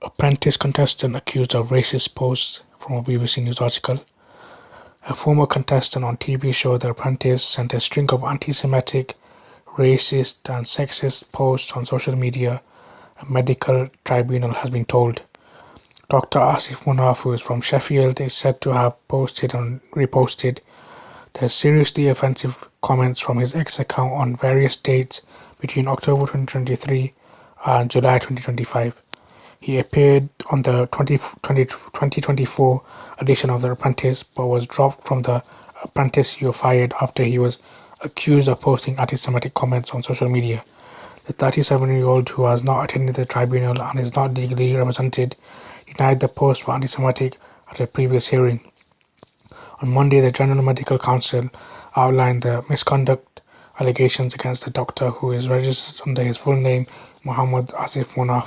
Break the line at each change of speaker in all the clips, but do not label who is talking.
Apprentice contestant accused of racist posts from a BBC News article. A former contestant on TV show The Apprentice sent a string of anti-Semitic, racist and sexist posts on social media, a medical tribunal has been told. Dr Asif Munaf, who is from Sheffield, is said to have posted and reposted the seriously offensive comments from his X account on various dates between October 2023 and July 2025. He appeared on the 2024 edition of The Apprentice, but was dropped from The Apprentice You Fired after he was accused of posting anti-Semitic comments on social media. The 37-year-old, who has not attended the tribunal and is not legally represented, denied the posts were anti-Semitic at a previous hearing. On Monday, the General Medical Council outlined the misconduct allegations against the doctor, who is registered under his full name, Muhammad Asif Munaf.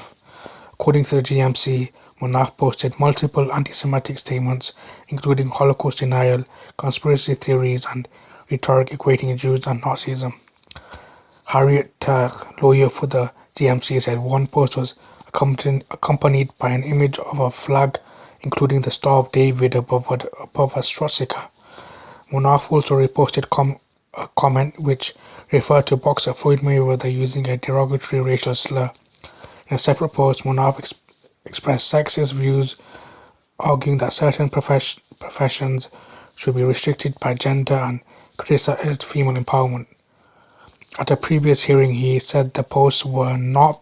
According to the GMC, Munaf posted multiple anti-Semitic statements, including Holocaust denial, conspiracy theories, and rhetoric equating Jews and Nazism. Harriet lawyer for the GMC, said one post was accompanied by an image of a flag, including the Star of David above a swastika. Munaf also reposted a comment which referred to boxer Floyd Mayweather using a derogatory racial slur. In a separate post, Munaf expressed sexist views, arguing that certain professions should be restricted by gender, and criticized female empowerment. At a previous hearing, he said the posts were not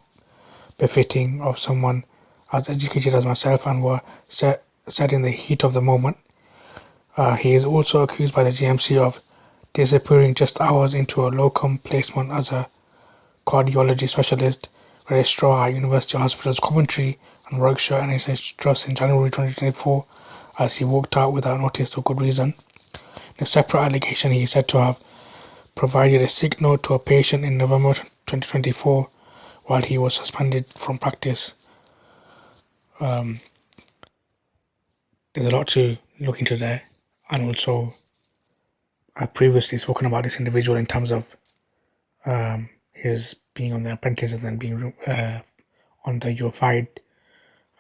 befitting of someone as educated as myself and were said in the heat of the moment. He is also accused by the GMC of disappearing just hours into a locum placement as a cardiology specialist registrar at University Hospitals Coventry and Warwickshire NHS Trust in January 2024 as he walked out without notice for good reason. In a separate allegation, he is said to have provided a sick note to a patient in November 2024 while he was suspended from practice. There's a lot to look into there, and also I've previously spoken about this individual in terms of his being on The Apprentice and then being on the You're Fired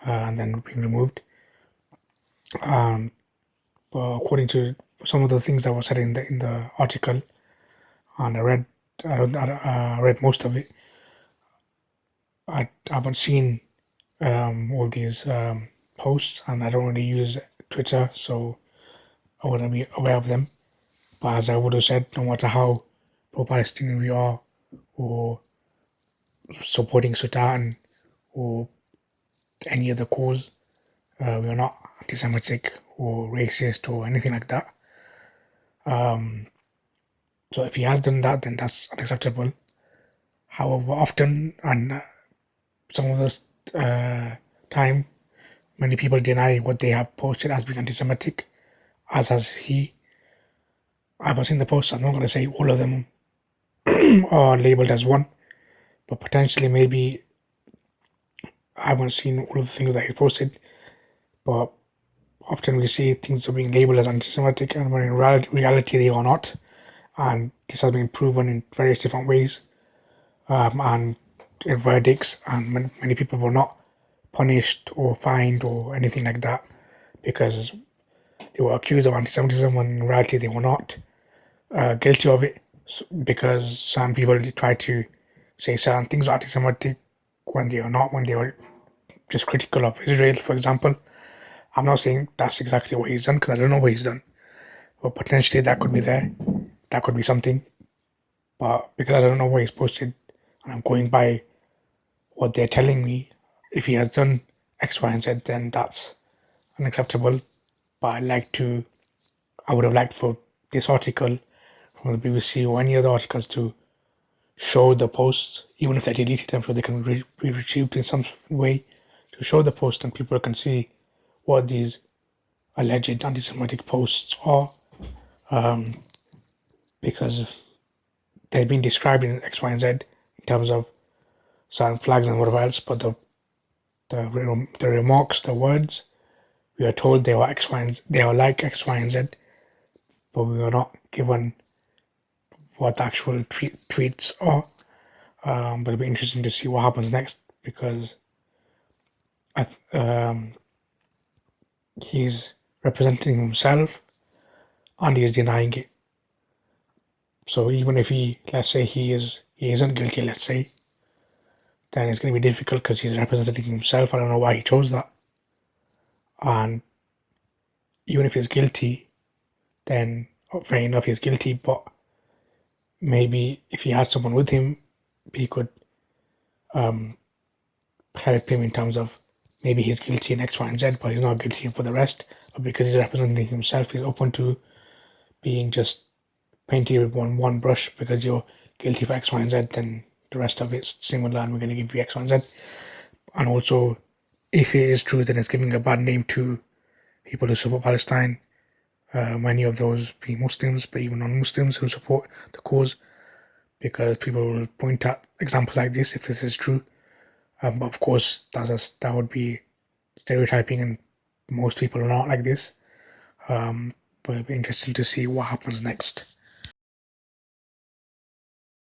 and then being removed. But according to some of the things that were said in the article, and I read most of it, I haven't seen all these posts, and I don't really use Twitter, so I wouldn't be aware of them. But as I would have said, no matter how pro-Palestinian we are, or supporting Sudan, or any other cause, we are not anti-Semitic or racist or anything like that. So if he has done that, then that's unacceptable. However, often and some of this time, many people deny what they have posted as being anti-Semitic, as has he. I haven't seen the posts. I'm not going to say all of them are labeled as one, but potentially maybe I haven't seen all of the things that he posted. But often we see things are being labeled as anti-Semitic, and when in reality they are not. And this has been proven in various different ways, and in verdicts, and many people were not punished or fined or anything like that because they were accused of anti-Semitism when in reality they were not guilty of it, because some people try to say certain things are anti-Semitic when they are not, when they were just critical of Israel, for example. I'm not saying that's exactly what he's done because I don't know what he's done, but potentially that could be there. That could be something. But because I don't know what he's posted and I'm going by what they're telling me, if he has done X, Y, and Z, then that's unacceptable. But I would have liked for this article from the BBC or any other articles to show the posts, even if they deleted them, so they can be retrieved in some way, to show the post and people can see what these alleged anti-Semitic posts are, because they've been described in X, Y, and Z in terms of certain flags and whatever else, but the remarks, the words, we are told they are X, Y, and Z, they are like X, Y, and Z, but we were not given what the actual tweets are. But it'll be interesting to see what happens next, because he's representing himself and he is denying it. So even if let's say he isn't guilty, let's say, then it's going to be difficult because he's representing himself. I don't know why he chose that. And even if he's guilty, then fair enough, he's guilty. But maybe if he had someone with him, he could help him in terms of maybe he's guilty in X, Y, and Z, but he's not guilty for the rest. But because he's representing himself, he's open to being just painted with one brush. Because you're guilty for X, Y, and Z, then the rest of it's similar, and we're going to give you X, Y, and Z. And also, if it is true, then it's giving a bad name to people who support Palestine. Many of those being Muslims, but even non-Muslims who support the cause, because people will point at examples like this if this is true. But of course, that would be stereotyping, and most people are not like this. But it'll be interesting to see what happens next.